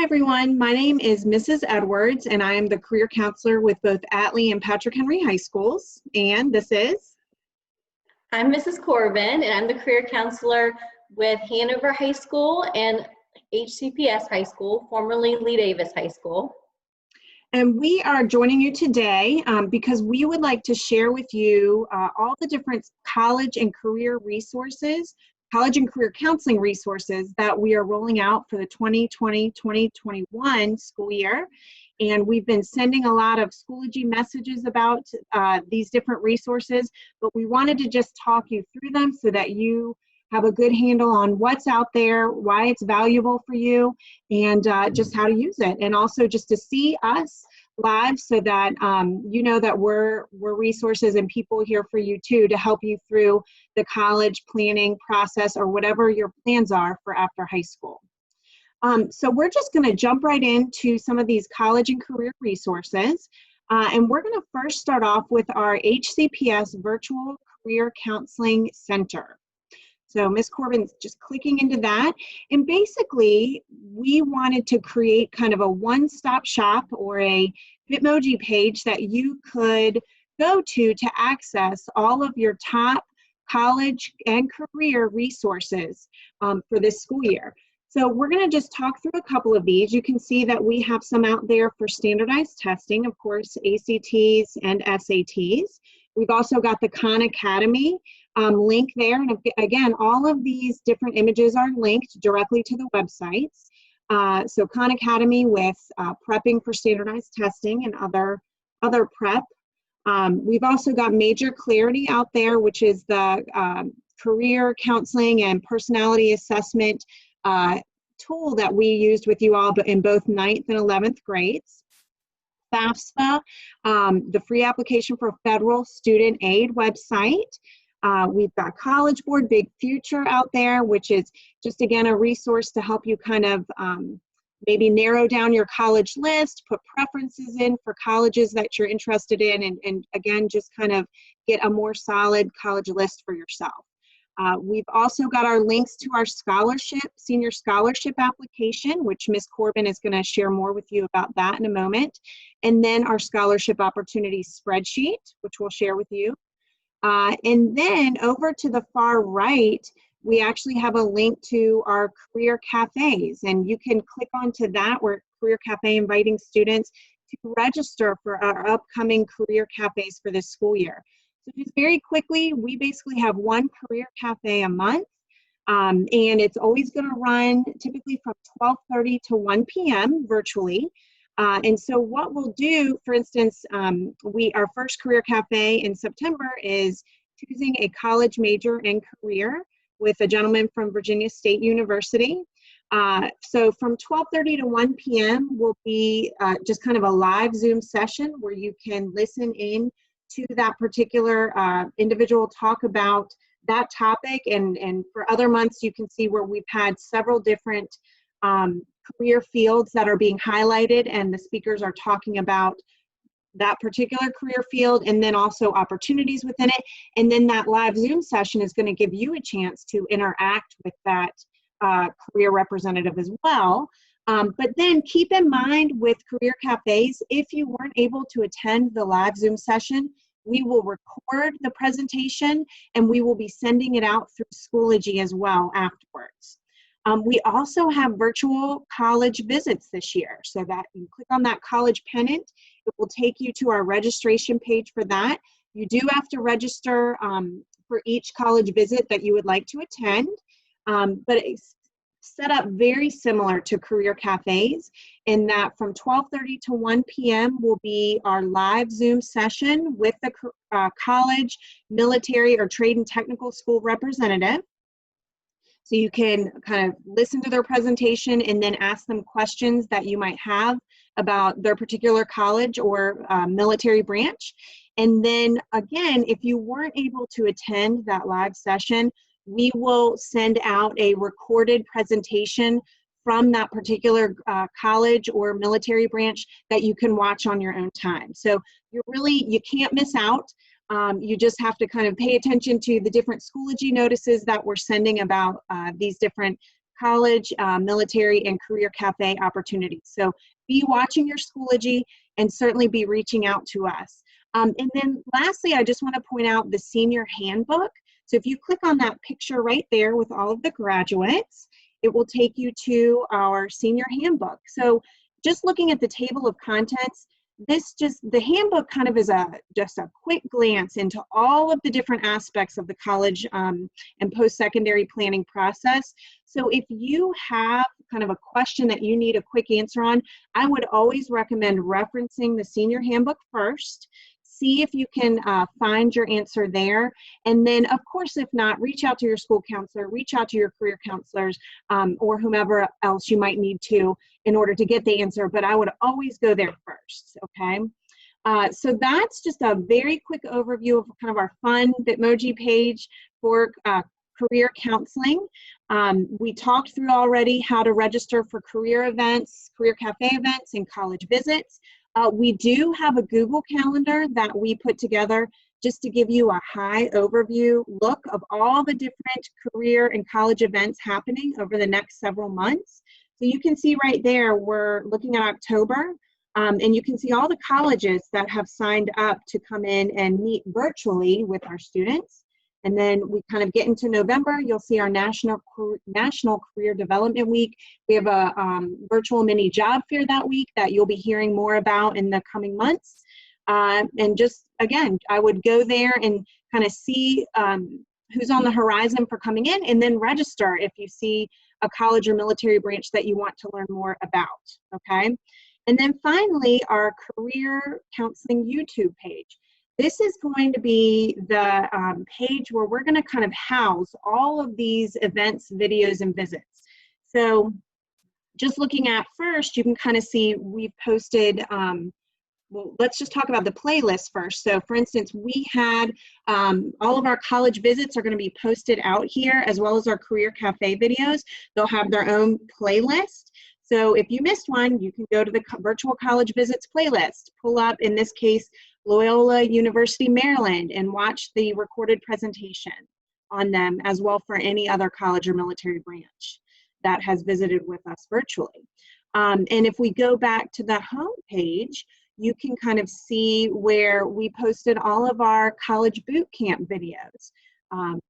everyone. My name is Mrs. Edwards, and I am the career counselor with both Atlee and Patrick Henry High Schools. And this is? I'm Mrs. Corbin, and I'm the career counselor with Hanover High School and HCPS High School, formerly Lee Davis High School. And we are joining you today because we would like to share with you all the different college and career resources, college and career counseling resources that we are rolling out for the 2020-2021 school year. And we've been sending a lot of Schoology messages about these different resources, but we wanted to just talk you through them so that you have a good handle on what's out there, why it's valuable for you, and just how to use it. And also just to see us live so that you know that we're resources and people here for you too to help you through the college planning process or whatever your plans are for after high school. So we're just going to jump right into some of these college and career resources. And we're going to first start off with our HCPS Virtual Career Counseling Center. So Ms. Corbin's just clicking into that. And basically, we wanted to create kind of a one-stop shop or a Bitmoji page that you could go to access all of your top college and career resources for this school year. So we're going to just talk through a couple of these. You can see that we have some out there for standardized testing, of course, ACTs and SATs. We've also got the Khan Academy link there. And again, all of these different images are linked directly to the websites. So Khan Academy with prepping for standardized testing and other prep. We've also got Major Clarity out there, which is the career counseling and personality assessment tool that we used with you all in both 9th and 11th grades. FAFSA, the free application for federal student aid website. We've got College Board Big Future out there, which is just, again, a resource to help you kind of maybe narrow down your college list, put preferences in for colleges that you're interested in, and again, just kind of get a more solid college list for yourself. We've also got our links to our senior scholarship application, which Ms. Corbin is going to share more with you about that in a moment. And then our scholarship opportunities spreadsheet, which we'll share with you. And then over to the far right, we actually have a link to our career cafes, and you can click onto that. We're Career Cafe inviting students to register for our upcoming career cafes for this school year. So just very quickly, we basically have one career cafe a month, and it's always going to run typically from 12:30 to 1 p.m. virtually. And so what we'll do, for instance, our first career cafe in September is choosing a college major and career with a gentleman from Virginia State University. So from 12:30 to 1 p.m. will be just kind of a live Zoom session where you can listen in to that particular individual talk about that topic. And for other months, you can see where we've had several different career fields that are being highlighted, and the speakers are talking about that particular career field and then also opportunities within it. And then that live Zoom session is going to give you a chance to interact with that career representative as well. But then keep in mind with career cafes, if you weren't able to attend the live Zoom session, we will record the presentation and we will be sending it out through Schoology as well afterwards. We also have virtual college visits this year, so that you click on that college pennant, it will take you to our registration page for that. You do have to register for each college visit that you would like to attend, but it's set up very similar to career cafes in that from 12:30 to 1 p.m. will be our live Zoom session with the college, military, or trade and technical school representative. So you can kind of listen to their presentation and then ask them questions that you might have about their particular college or military branch. And then again, if you weren't able to attend that live session, we will send out a recorded presentation from that particular college or military branch that you can watch on your own time. So you can't miss out. You just have to kind of pay attention to the different Schoology notices that we're sending about these different college, military, and career cafe opportunities. So be watching your Schoology and certainly be reaching out to us. And then lastly, I just want to point out the senior handbook. So if you click on that picture right there with all of the graduates, it will take you to our senior handbook. So just looking at the table of contents, the handbook kind of is just a quick glance into all of the different aspects of the college and post-secondary planning process. So if you have kind of a question that you need a quick answer on, I would always recommend referencing the senior handbook first. See if you can find your answer there. And then, of course, if not, reach out to your school counselor, reach out to your career counselors, or whomever else you might need to in order to get the answer. But I would always go there first, okay? So that's just a very quick overview of kind of our fun Bitmoji page for career counseling. We talked through already how to register for career events, career cafe events, and college visits. We do have a Google Calendar that we put together just to give you a high overview look of all the different career and college events happening over the next several months. So you can see right there, we're looking at October, and you can see all the colleges that have signed up to come in and meet virtually with our students. And then we kind of get into November, you'll see our National Career Development Week. We have a virtual mini job fair that week that you'll be hearing more about in the coming months. And just, again, I would go there and kind of see who's on the horizon for coming in, and then register if you see a college or military branch that you want to learn more about, okay? And then finally, our career counseling YouTube page. This is going to be the page where we're going to kind of house all of these events, videos, and visits. So just looking at first, you can kind of see we've posted, well, let's just talk about the playlist first. So for instance, we had all of our college visits are going to be posted out here, as well as our career cafe videos. They'll have their own playlist. So if you missed one, you can go to the virtual college visits playlist, pull up, in this case, Loyola University, Maryland, and watch the recorded presentation on them, as well for any other college or military branch that has visited with us virtually. And if we go back to the home page, you can kind of see where we posted all of our college boot camp videos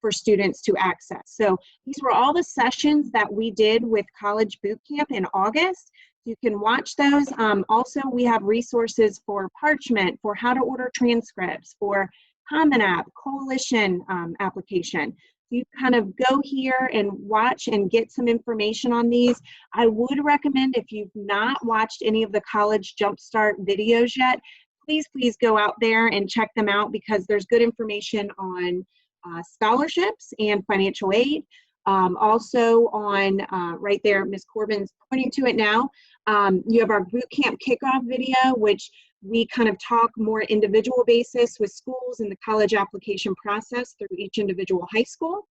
for students to access. So these were all the sessions that we did with College Boot Camp in August. You can watch those. Also, we have resources for Parchment, for how to order transcripts, for Common App, Coalition application. You kind of go here and watch and get some information on these. I would recommend, if you've not watched any of the College Jumpstart videos yet, please go out there and check them out, because there's good information on scholarships and financial aid. Also on, right there, Ms. Corbin's pointing to it now, you have our boot camp kickoff video, which we kind of talk more individual basis with schools in the college application process through each individual high school.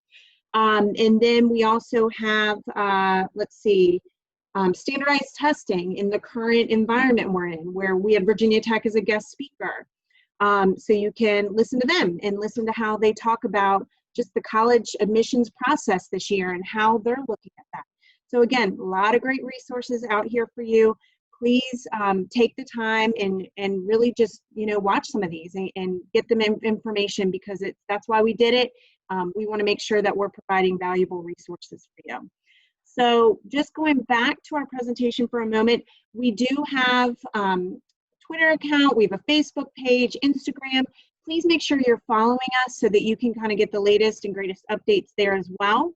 And then we also have, let's see, standardized testing in the current environment we're in, where we had Virginia Tech as a guest speaker. So you can listen to them and listen to how they talk about just the college admissions process this year and how they're looking at that. So again, a lot of great resources out here for you. Please take the time and really just, watch some of these and get them information, because that's why we did it. We want to make sure that we're providing valuable resources for you. So just going back to our presentation for a moment, we do have Twitter account, we have a Facebook page, Instagram. Please make sure you're following us so that you can kind of get the latest and greatest updates there as well.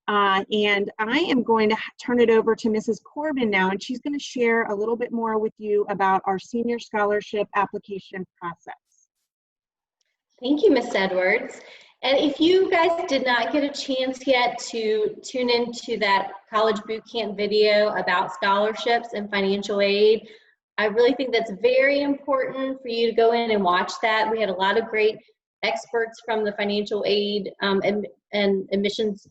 And I am going to turn it over to Mrs. Corbin now, and she's going to share a little bit more with you about our senior scholarship application process. Thank you, Ms. Edwards. And if you guys did not get a chance yet to tune into that college boot camp video about scholarships and financial aid, I really think that's very important for you to go in and watch that. We had a lot of great experts from the financial aid and admissions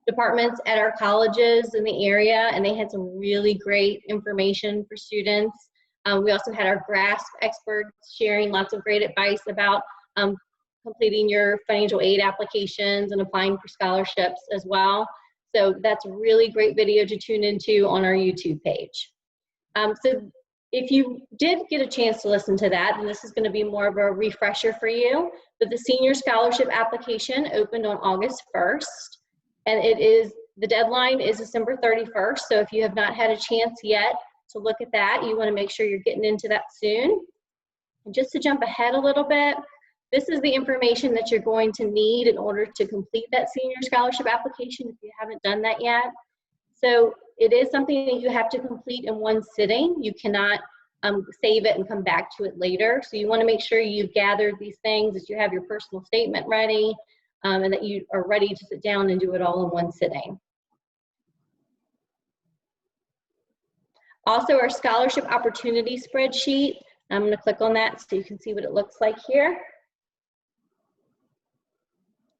departments at our colleges in the area, and they had some really great information for students. We also had our GRASP experts sharing lots of great advice about completing your financial aid applications and applying for scholarships as well. So that's a really great video to tune into on our YouTube page. So if you did get a chance to listen to that, and this is going to be more of a refresher for you, but the senior scholarship application opened on August 1st, and the deadline is December 31st. So if you have not had a chance yet to look at that, you want to make sure you're getting into that soon. And just to jump ahead a little bit, this is the information that you're going to need in order to complete that senior scholarship application if you haven't done that yet. So it is something that you have to complete in one sitting. You cannot save it and come back to it later. So you want to make sure you've gathered these things, that you have your personal statement ready, and that you are ready to sit down and do it all in one sitting. Also, our scholarship opportunity spreadsheet. I'm going to click on that so you can see what it looks like here.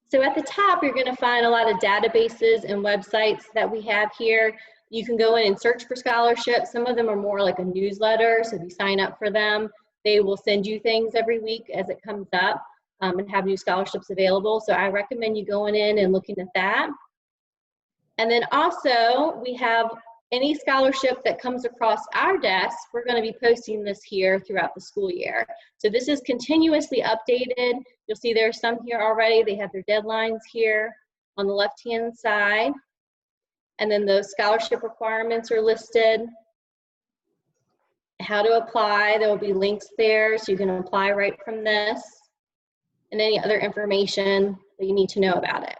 So at the top, you're going to find a lot of databases and websites that we have here. You can go in and search for scholarships. Some of them are more like a newsletter, so if you sign up for them, they will send you things every week as it comes up and have new scholarships available. So I recommend you going in and looking at that. And then also, we have any scholarship that comes across our desk, we're going to be posting this here throughout the school year. So this is continuously updated. You'll see there's some here already. They have their deadlines here on the left-hand side. And then those scholarship requirements are listed. How to apply, there will be links there so you can apply right from this, and any other information that you need to know about it.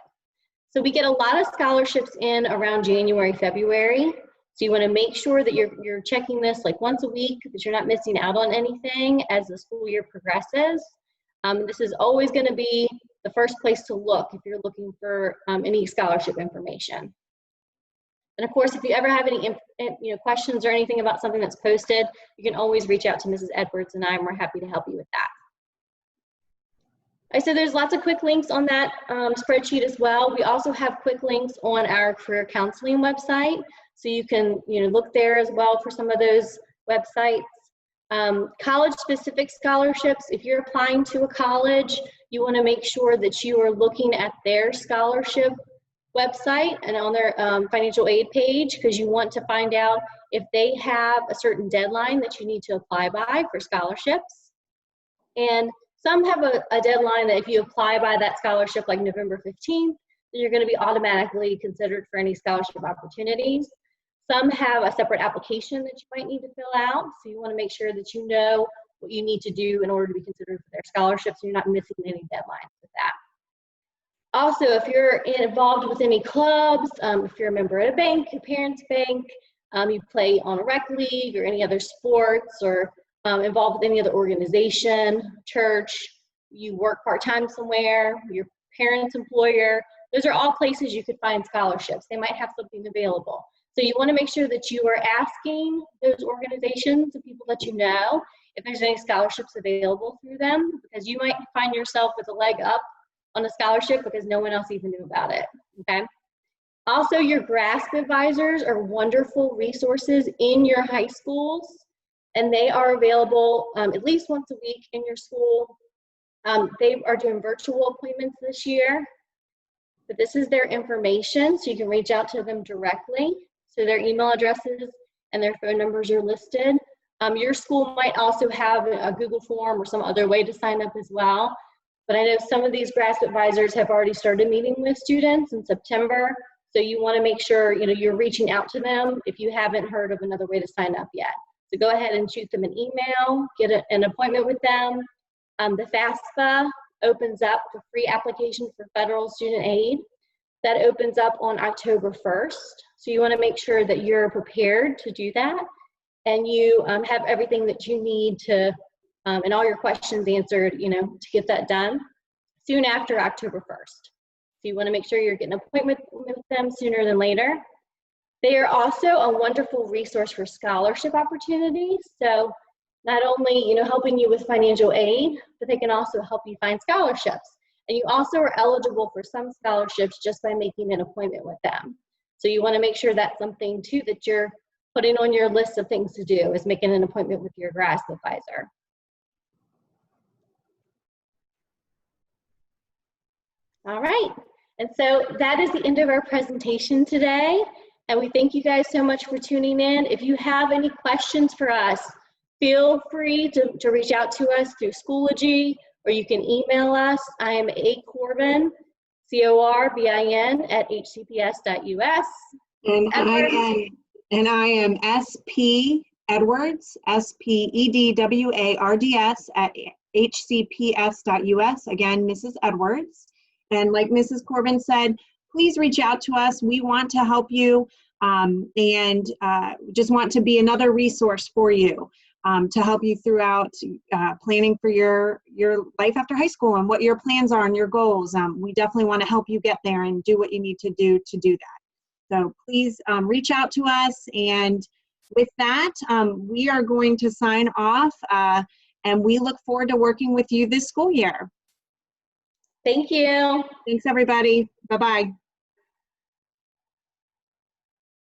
So we get a lot of scholarships in around January, February. So you want to make sure that you're checking this like once a week, that you're not missing out on anything as the school year progresses. This is always going to be the first place to look if you're looking for any scholarship information. And of course, if you ever have any questions or anything about something that's posted, you can always reach out to Mrs. Edwards and I, and we're happy to help you with that. So there's lots of quick links on that spreadsheet as well. We also have quick links on our career counseling website. So you can look there as well for some of those websites. College-specific scholarships, if you're applying to a college, you want to make sure that you are looking at their scholarship website and on their financial aid page, because you want to find out if they have a certain deadline that you need to apply by for scholarships. And some have a deadline that if you apply by that scholarship like November 15th, then you're going to be automatically considered for any scholarship opportunities. Some have a separate application that you might need to fill out, so you want to make sure that you know what you need to do in order to be considered for their scholarships, so you're not missing any deadlines with that. Also, if you're involved with any clubs, if you're a member at a bank, a parents' bank, you play on a rec league or any other sports, or involved with any other organization, church, you work part-time somewhere, your parents' employer, those are all places you could find scholarships. They might have something available. So you want to make sure that you are asking those organizations, the people that you know, if there's any scholarships available through them, because you might find yourself with a leg up on a scholarship because no one else even knew about it, okay? Also, your GRASP advisors are wonderful resources in your high schools, and they are available at least once a week in your school. They are doing virtual appointments this year, but this is their information, so you can reach out to them directly. So their email addresses and their phone numbers are listed. Your school might also have a Google form or some other way to sign up as well. But I know some of these GRASP advisors have already started meeting with students in September. So you want to make sure you're reaching out to them if you haven't heard of another way to sign up yet. So go ahead and shoot them an email, get an appointment with them. The FAFSA opens up the free application for federal student aid. That opens up on October 1st. So you want to make sure that you're prepared to do that, and you have everything that you need to, and all your questions answered, to get that done soon after October 1st. So you want to make sure you're getting an appointment with them sooner than later. They are also a wonderful resource for scholarship opportunities. So not only, helping you with financial aid, but they can also help you find scholarships. And you also are eligible for some scholarships just by making an appointment with them. So you want to make sure that's something too that you're putting on your list of things to do, is making an appointment with your GRASP advisor. All right. And so that is the end of our presentation today. And we thank you guys so much for tuning in. If you have any questions for us, feel free to reach out to us through Schoology, or you can email us. I am acorbin, CORBIN @hcps.us. And I am SP Edwards, SPEDWARDS @hcps.us. Again, Mrs. Edwards. And like Mrs. Corbin said, please reach out to us. We want to help you and just want to be another resource for you to help you throughout planning for your life after high school and what your plans are and your goals. We definitely want to help you get there and do what you need to do that. So please reach out to us. And with that, we are going to sign off and we look forward to working with you this school year. Thank you. Thanks, everybody. Bye-bye.